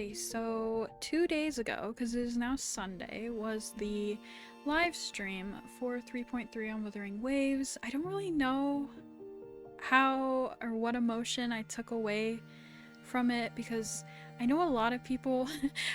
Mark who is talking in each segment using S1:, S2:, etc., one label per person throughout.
S1: Okay, so 2 days ago, because it is now Sunday, was the live stream for 3.3 on Wuthering Waves. I don't really know how or what emotion I took away from it because I know a lot of people,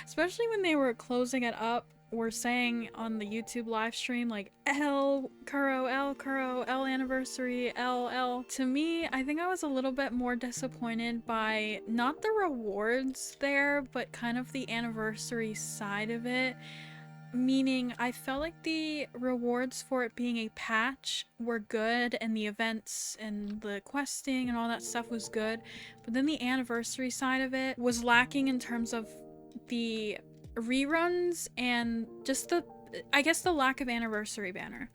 S1: especially when they were closing it up, were saying on the YouTube live stream like L Kuro, L anniversary, L. To me, I think I was a little bit more disappointed by not the rewards there, but kind of the anniversary side of it. Meaning, I felt like the rewards for it being a patch were good, and the events and the questing and all that stuff was good, but then the anniversary side of it was lacking in terms of the reruns and just I guess the lack of anniversary banner.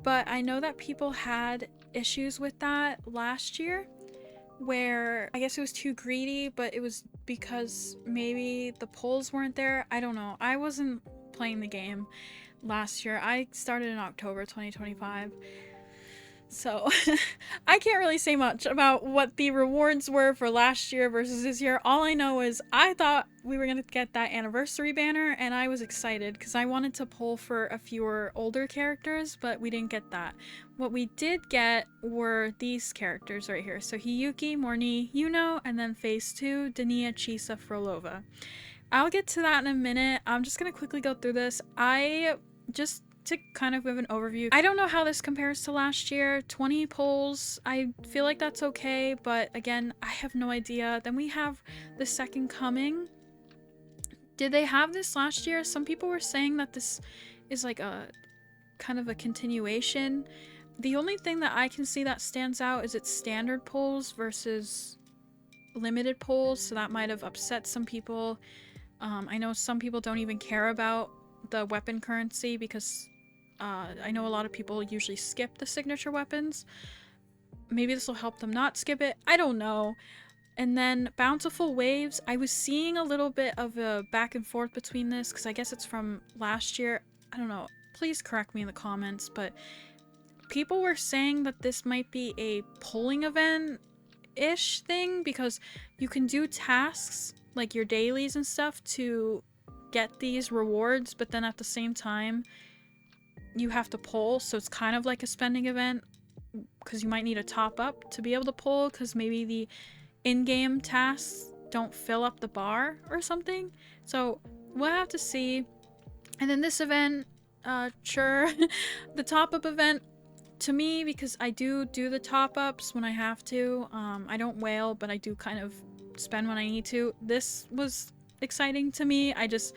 S1: But I know that people had issues with that last year, where I guess it was too greedy, but it was because maybe the polls weren't there. I don't know. I wasn't playing the game last year. I started in October 2025. So I can't really say much about what the rewards were for last year versus this year. All I know is I thought we were going to get that anniversary banner, and I was excited because I wanted to pull for a fewer older characters, but we didn't get that. What we did get were these characters right here. So Hiyuki, Morni, Yuno, and then phase 2, Dania, Chisa, Frolova. I'll get to that in a minute. I'm just going to quickly go through this. To kind of give an overview, I don't know how this compares to last year. 20 polls, I feel like that's okay, but again, I have no idea. Then we have the Second Coming. Did they have this last year? Some people were saying that this is like a kind of a continuation. The only thing that I can see that stands out is its standard polls versus limited polls, so that might have upset some people. I know some people don't even care about the weapon currency because I know a lot of people usually skip the signature weapons. Maybe this will help them not skip it. I don't know. And then Bountiful Waves, I was seeing a little bit of a back and forth between this because I guess it's from last year. I don't know. Please correct me in the comments, but people were saying that this might be a pulling event-ish thing because you can do tasks like your dailies and stuff to get these rewards, but then at the same time you have to pull, so it's kind of like a spending event because you might need a top up to be able to pull because maybe the in-game tasks don't fill up the bar or something. So we'll have to see. And then this event, sure, the top-up event, to me, because I do the top-ups when I have to, I don't whale, but I do kind of spend when I need to. This was exciting to me. I just,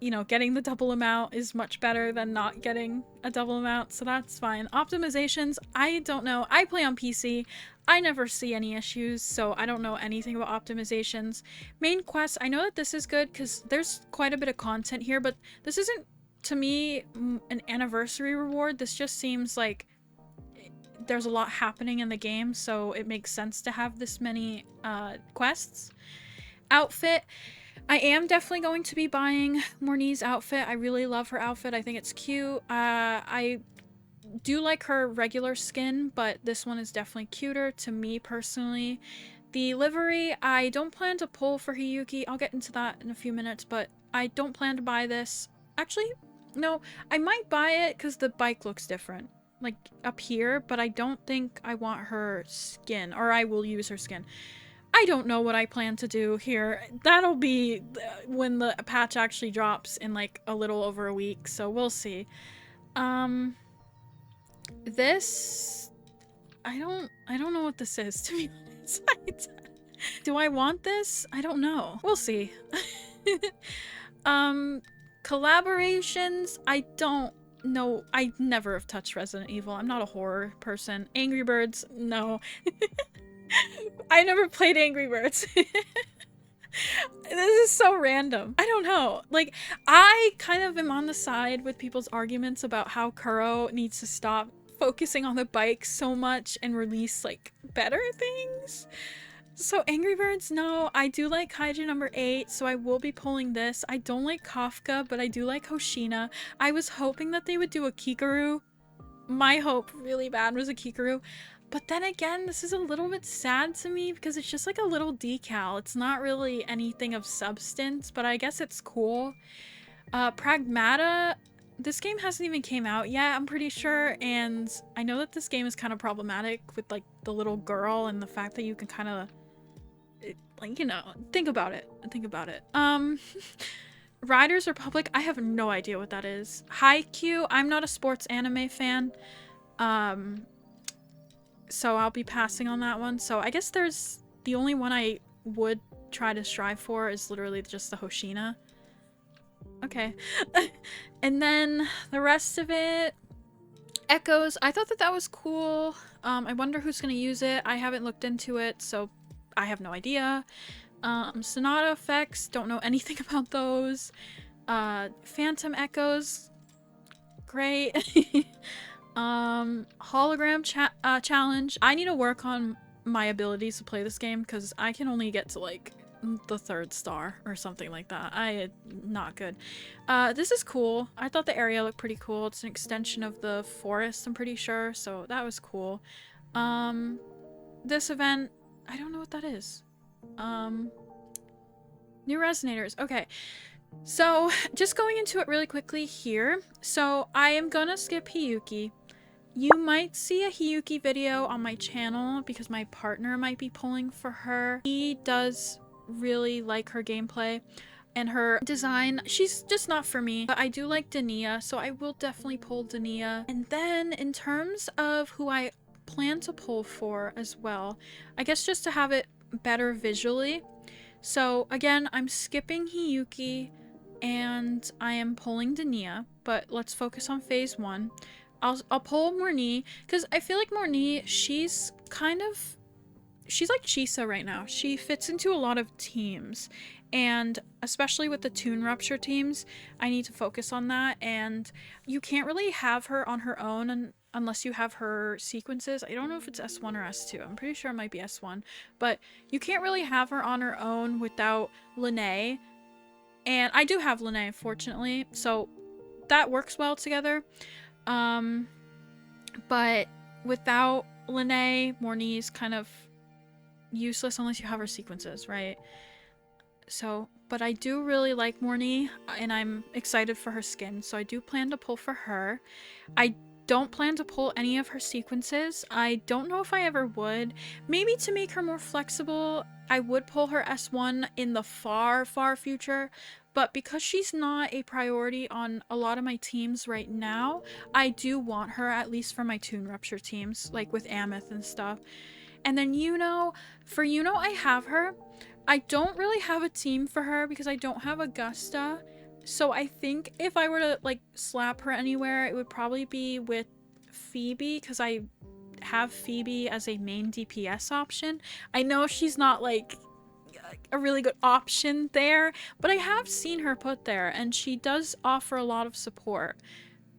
S1: you know, getting the double amount is much better than not getting a double amount, so that's fine. Optimizations, I don't know. I play on PC. I never see any issues, so I don't know anything about optimizations. Main quests, I know that this is good because there's quite a bit of content here, but this isn't, to me, an anniversary reward. This just seems like there's a lot happening in the game, so it makes sense to have this many quests. Outfit, I am definitely going to be buying Morni's outfit. I really love her outfit. I think it's cute. I do like her regular skin, but this one is definitely cuter to me personally. The livery, I don't plan to pull for Hiyuki. I'll get into that in a few minutes, but I don't plan to buy this. Actually, no, I might buy it because the bike looks different, like up here, but I don't think I want her skin, or I will use her skin. I don't know what I plan to do here. That'll be when the patch actually drops in like a little over a week, so we'll see. This, I don't know what this is, to be honest. Do I want this? I don't know. We'll see. Collaborations, I don't know. I never have touched Resident Evil. I'm not a horror person. Angry Birds, no. I never played Angry Birds. This is so random. I don't know. Like, I kind of am on the side with people's arguments about how Kuro needs to stop focusing on the bike so much and release, like, better things. So Angry Birds, no. I do like Kaiju number 8, so I will be pulling this. I don't like Kafka, but I do like Hoshina. I was hoping that they would do a Kikaru. My hope really bad was a Kikaru. But then again, this is a little bit sad to me because it's just like a little decal. It's not really anything of substance, but I guess it's cool. Pragmata, this game hasn't even came out yet, I'm pretty sure, and I know that this game is kind of problematic with like the little girl and the fact that you can kind of like, you know, think about it. Riders Republic, I have no idea what that is. Haikyuu, I'm not a sports anime fan. So I'll be passing on that one. So I guess there's the only one I would try to strive for is literally just the Hoshina. Okay. And then the rest of it, Echoes, I thought that that was cool. I wonder who's gonna use it. I haven't looked into it, so I have no idea. Sonata effects, don't know anything about those. Phantom Echoes, great. Hologram challenge. I need to work on my abilities to play this game because I can only get to like the 3rd star or something like that. Not good. This is cool. I thought the area looked pretty cool. It's an extension of the forest, I'm pretty sure, so that was cool. This event, I don't know what that is. New resonators. Okay. So, just going into it really quickly here. So, I am gonna skip Hiyuki. You might see a Hiyuki video on my channel because my partner might be pulling for her. He does really like her gameplay and her design. She's just not for me, but I do like Dania, so I will definitely pull Dania. And then in terms of who I plan to pull for as well, I guess just to have it better visually. So again, I'm skipping Hiyuki and I am pulling Dania, but let's focus on phase 1. I'll pull Morni because I feel like Morni, she's like Chisa right now. She fits into a lot of teams, and especially with the Toon Rupture teams, I need to focus on that, and you can't really have her on her own unless you have her sequences. I don't know if it's S1 or S2. I'm pretty sure it might be S1, but you can't really have her on her own without Lene, and I do have Lene, fortunately, so that works well together. But without Lene, Morni's kind of useless unless you have her sequences, right? So, but I do really like Morni, and I'm excited for her skin, so I do plan to pull for her. I don't plan to pull any of her sequences. I don't know if I ever would. Maybe to make her more flexible, I would pull her S1 in the far, far future, but because she's not a priority on a lot of my teams right now, I do want her at least for my Toon Rupture teams, like with Ameth and stuff. And then for Yuno, I have her. I don't really have a team for her because I don't have Augusta. So I think if I were to like slap her anywhere, it would probably be with Phoebe because I have Phoebe as a main DPS option. I know she's not like a really good option there, but I have seen her put there and she does offer a lot of support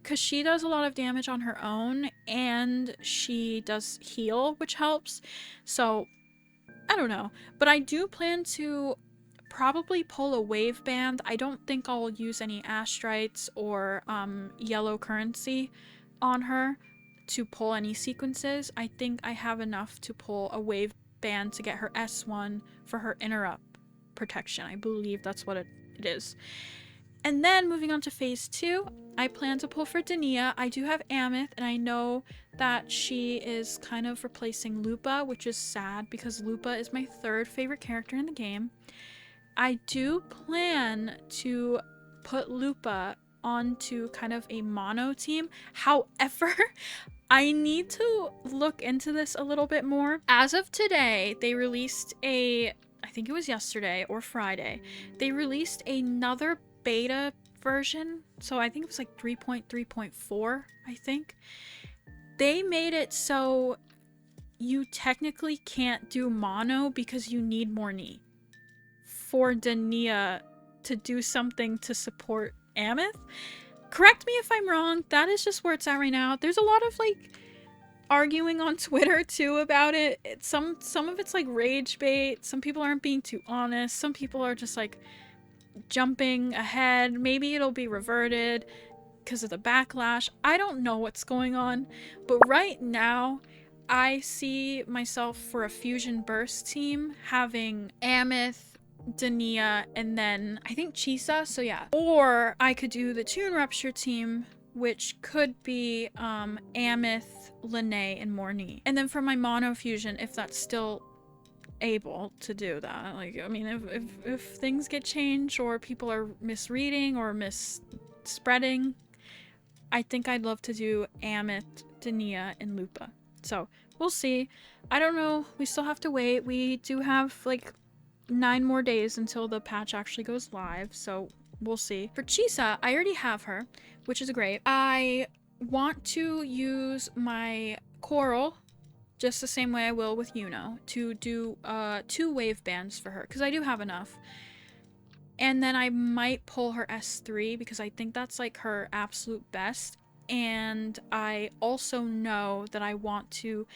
S1: because she does a lot of damage on her own and she does heal, which helps. So I don't know, but I do plan to probably pull a wave band. I don't think I'll use any astrites or yellow currency on her to pull any sequences. I think I have enough to pull a wave band to get her S1 for her interrupt protection. I believe that's what it is. And then moving on to phase 2, I plan to pull for Dania. I do have Ameth, and I know that she is kind of replacing Lupa, which is sad because Lupa is my 3rd favorite character in the game. I do plan to put Lupa onto kind of a mono team. However, I need to look into this a little bit more. As of today, they released I think it was yesterday or Friday, they released another beta version. So I think it was like 3.3.4, I think. They made it so you technically can't do mono because you need more knee for Dania to do something to support Ameth. Correct me if I'm wrong, that is just where it's at right now. There's a lot of like arguing on Twitter too about it. Some of it's like rage bait. Some people aren't being too honest. Some people are just like jumping ahead. Maybe it'll be reverted because of the backlash. I don't know what's going on, but right now I see myself for a Fusion Burst team having Amith, Dania, and then I think Chisa, so yeah. Or I could do the Toon Rupture team, which could be Amith, Lene, and Morni. And then for my Mono Fusion, if that's still able to do that. Like, I mean, if things get changed or people are misreading or misspreading, I think I'd love to do Amit, Dania, and Lupa. So we'll see. I don't know. We still have to wait. We do have like 9 more days until the patch actually goes live. So we'll see. For Chisa, I already have her, which is great. I want to use my Coral just the same way I will with Yuno to do 2 wave bands for her because I do have enough. And then I might pull her S3 because I think that's like her absolute best. And I also know that I want to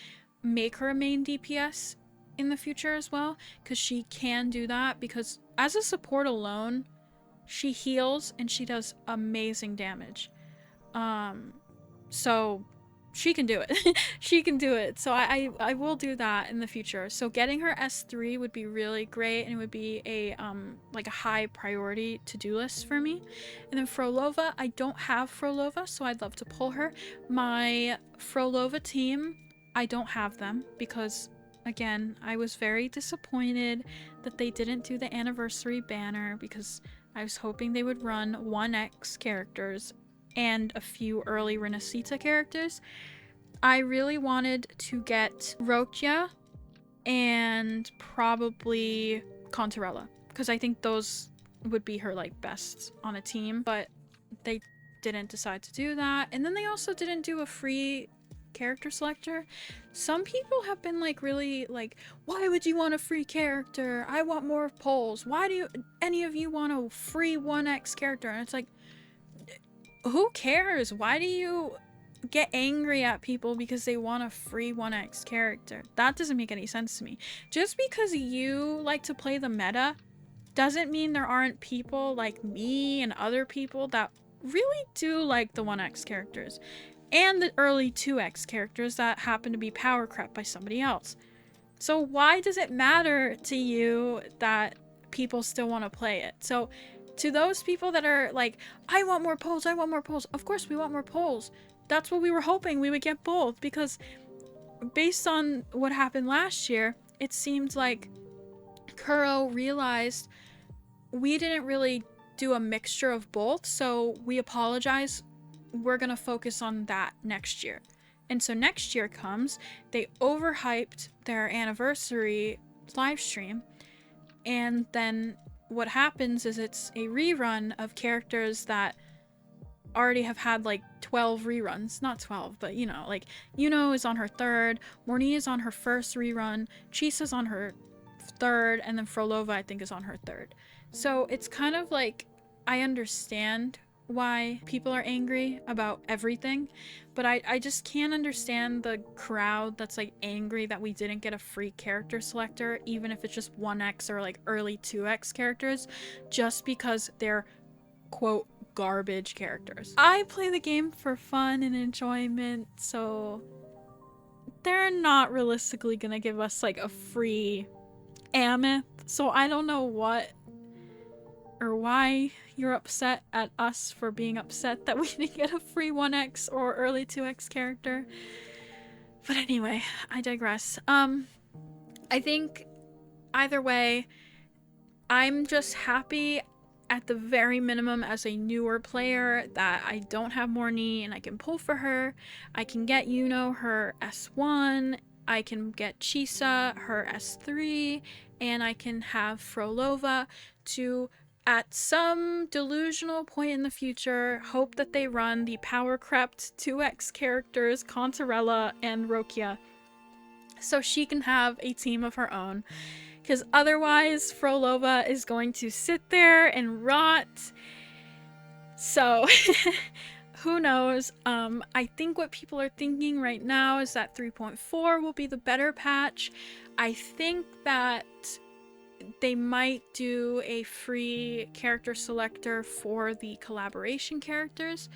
S1: make her a main DPS in the future as well because she can do that, because as a support alone, she heals and she does amazing damage. So she can do it. She can do it. So I will do that in the future. So getting her S3 would be really great, and it would be a like a high priority to-do list for me. And then Frolova, I don't have Frolova, so I'd love to pull her. My Frolova team, I don't have them because, again, I was very disappointed that they didn't do the anniversary banner because I was hoping they would run 1X characters and a few early Renacita characters. I really wanted to get Rokia and probably Contarella because I think those would be her like best on a team, but they didn't decide to do that. And then they also didn't do a free character selector. Some people have been like really like, why would you want a free character? I want more polls. Why do any of you want a free 1X character? And it's like, who cares? Why do you get angry at people because they want a free 1X character? That doesn't make any sense to me. Just because you like to play the meta doesn't mean there aren't people like me and other people that really do like the 1X characters and the early 2X characters that happen to be power crept by somebody else. So why does it matter to you that people still want to play it? So to those people that are like, I want more polls, I want more polls. Of course we want more polls. That's what we were hoping we would get both, because based on what happened last year, it seemed like Kuro realized we didn't really do a mixture of both, so we apologize. We're gonna focus on that next year. And so next year comes, they overhyped their anniversary live stream, and then what happens is it's a rerun of characters that already have had like 12 reruns. Not 12, but you know, like Yuno is on her 3rd, Morni is on her 1st rerun, Chisa's on her 3rd, and then Frolova I think is on her 3rd. So it's kind of like, I understand why people are angry about everything, but I just can't understand the crowd that's like angry that we didn't get a free character selector, even if it's just 1X or like early 2X characters, just because they're quote garbage characters. I play the game for fun and enjoyment, so they're not realistically gonna give us like a free Amith, so I don't know what or why you're upset at us for being upset that we didn't get a free 1X or early 2X character. But anyway, I digress. I think either way, I'm just happy at the very minimum as a newer player that I don't have Morni and I can pull for her. I can get Yuno her S1, I can get Chisa her S3, and I can have Frolova to, at some delusional point in the future, hope that they run the power crept 2X characters Contarella and Rokia so she can have a team of her own. Because otherwise, Frolova is going to sit there and rot. So, who knows? I think what people are thinking right now is that 3.4 will be the better patch. I think that they might do a free character selector for the collaboration characters,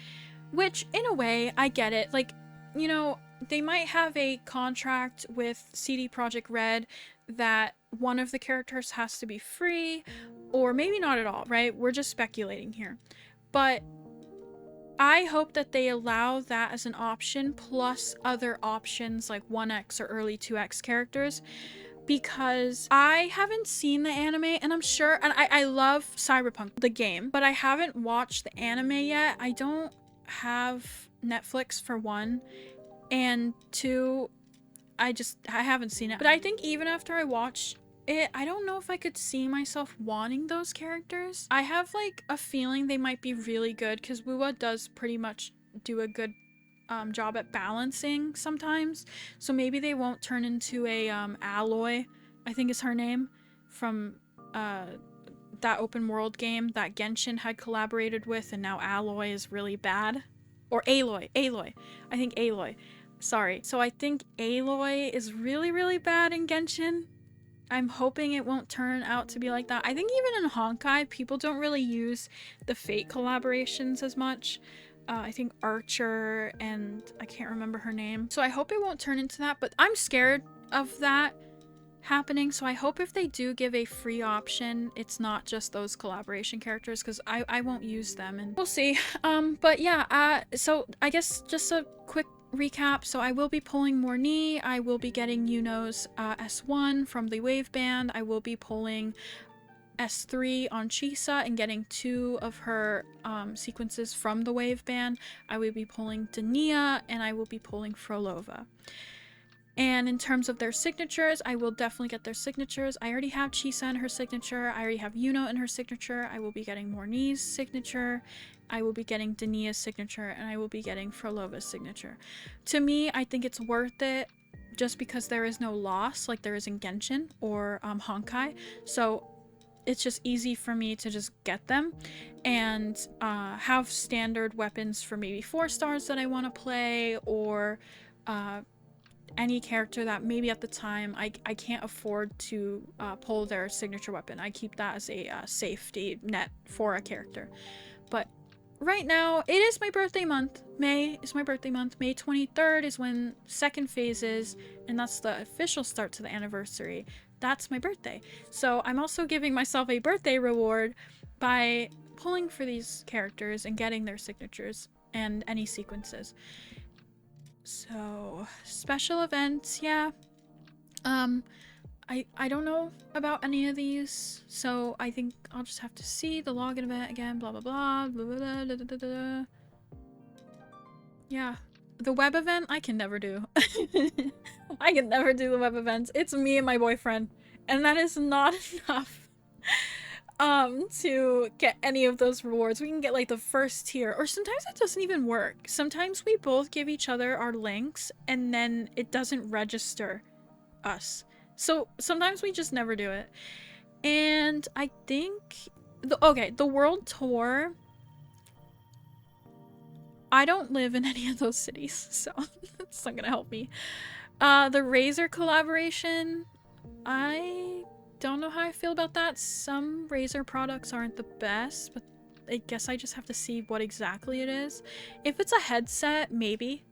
S1: which in a way, I get it. Like, you know, they might have a contract with CD Projekt Red that one of the characters has to be free, or maybe not at all, right? We're just speculating here. But I hope that they allow that as an option, plus other options like 1x or early 2x characters, because I haven't seen the anime, and I'm sure, and I love Cyberpunk, the game, but I haven't watched the anime yet. I don't have Netflix, for one, and two, I haven't seen it. But I think even after I watch it, I don't know if I could see myself wanting those characters. I have like a feeling they might be really good, because Wuwa does pretty much do a good job at balancing sometimes. So maybe they won't turn into a Alloy, I think is her name, from that open world game that Genshin had collaborated with, and now Alloy is really bad. Or Aloy. I think Aloy. Sorry. So I think Aloy is really, really bad in Genshin. I'm hoping it won't turn out to be like that. I think even in Honkai, people don't really use the Fate collaborations as much. I think Archer and I can't remember her name. So I hope it won't turn into that, but I'm scared of that happening. So I hope if they do give a free option, it's not just those collaboration characters, because I won't use them, and we'll see. But yeah, so I guess just a quick recap. So I will be pulling more Ni. I will be getting Yuno's S1 from the wave band. I will be pulling S3 on Chisa and getting 2 of her sequences from the wave band. I will be pulling Dania, and I will be pulling Frolova. And in terms of their signatures, I will definitely get their signatures. I already have Chisa in her signature. I already have Yuno in her signature. I will be getting Morni's signature. I will be getting Dania's signature, and I will be getting Frolova's signature. To me, I think it's worth it just because there is no loss like there is in Genshin or Honkai. So it's just easy for me to just get them and have standard weapons for maybe 4 stars that I want to play, or any character that maybe at the time I can't afford to pull their signature weapon. I keep that as a safety net for a character. But right now, it is my birthday month. May is my birthday month. May 23rd is when second phase is, and that's the official start to the anniversary. That's my birthday. So I'm also giving myself a birthday reward by pulling for these characters and getting their signatures and any sequences. So special events, yeah. I don't know about any of these, so I think I'll just have to see the login event again, blah blah blah, blah, blah, blah, da, da, da, da. Yeah. The web event, I can never do. I can never do the web events. It's me and my boyfriend, and that is not enough to get any of those rewards. We can get like the first tier, or sometimes it doesn't even work. Sometimes we both give each other our links and then it doesn't register us. So sometimes we just never do it. And I think the world tour, I don't live in any of those cities, so that's not gonna help me. The Razer collaboration, I don't know how I feel about that. Some Razer products aren't the best, but I guess I just have to see what exactly it is. If it's a headset, maybe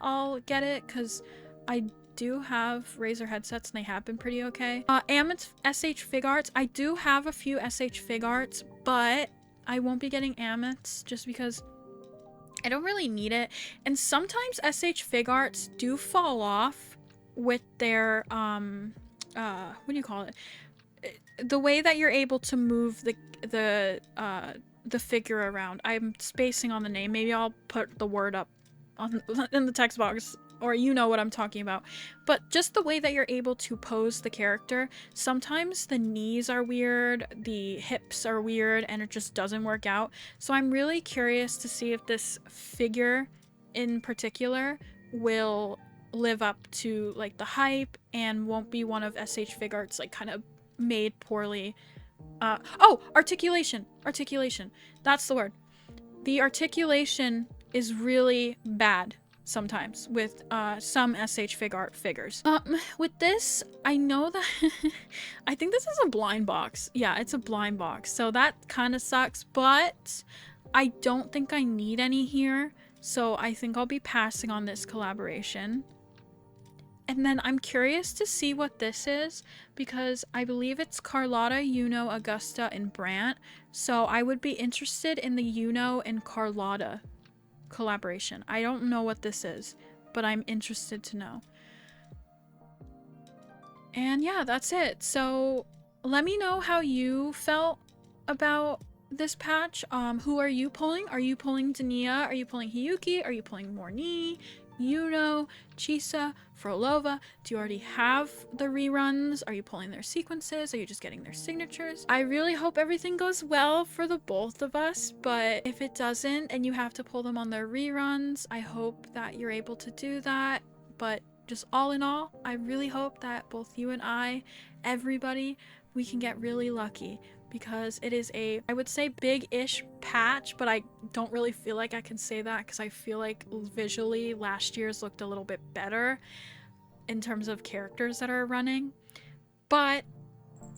S1: I'll get it, because I do have Razer headsets and they have been pretty okay. Amet's SH Fig Arts, I do have a few SH Fig Arts, but I won't be getting Amet's just because I don't really need it. And sometimes SH Fig Arts do fall off with their what do you call it? The way that you're able to move the figure around. I'm spacing on the name. Maybe I'll put the word up in the text box, or you know what I'm talking about. But just the way that you're able to pose the character, sometimes the knees are weird, the hips are weird, and it just doesn't work out. So I'm really curious to see if this figure in particular will live up to like the hype and won't be one of SH Fig Arts like kind of made poorly. Oh, articulation. That's the word. The articulation is really bad sometimes with some SH Fig Art figures. With this, I know that I think this is a blind box. Yeah, it's a blind box. So that kind of sucks, but I don't think I need any here. So I think I'll be passing on this collaboration. And then I'm curious to see what this is because I believe it's Carlotta, Yuno, Augusta, and Brant. So I would be interested in the Yuno and Carlotta collaboration. I don't know what this is, but I'm interested to know. And yeah, that's it. So let me know how you felt about this patch. Who are you pulling? Are you pulling Dania? Are you pulling Hiyuki? Are you pulling Morni? Yuno, Chisa, Frolova? Do you already have the reruns? Are you pulling their sequences? Are you just getting their signatures? I really hope everything goes well for the both of us, but if it doesn't and you have to pull them on their reruns, I hope that you're able to do that. But just all in all, I really hope that both you and I, everybody, we can get really lucky because it is a, I would say, big-ish patch, but I don't really feel like I can say that because I feel like visually last year's looked a little bit better in terms of characters that are running. But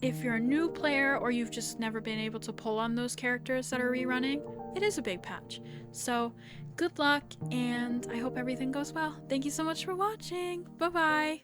S1: if you're a new player or you've just never been able to pull on those characters that are rerunning, it is a big patch. So good luck, and I hope everything goes well. Thank you so much for watching. Bye-bye.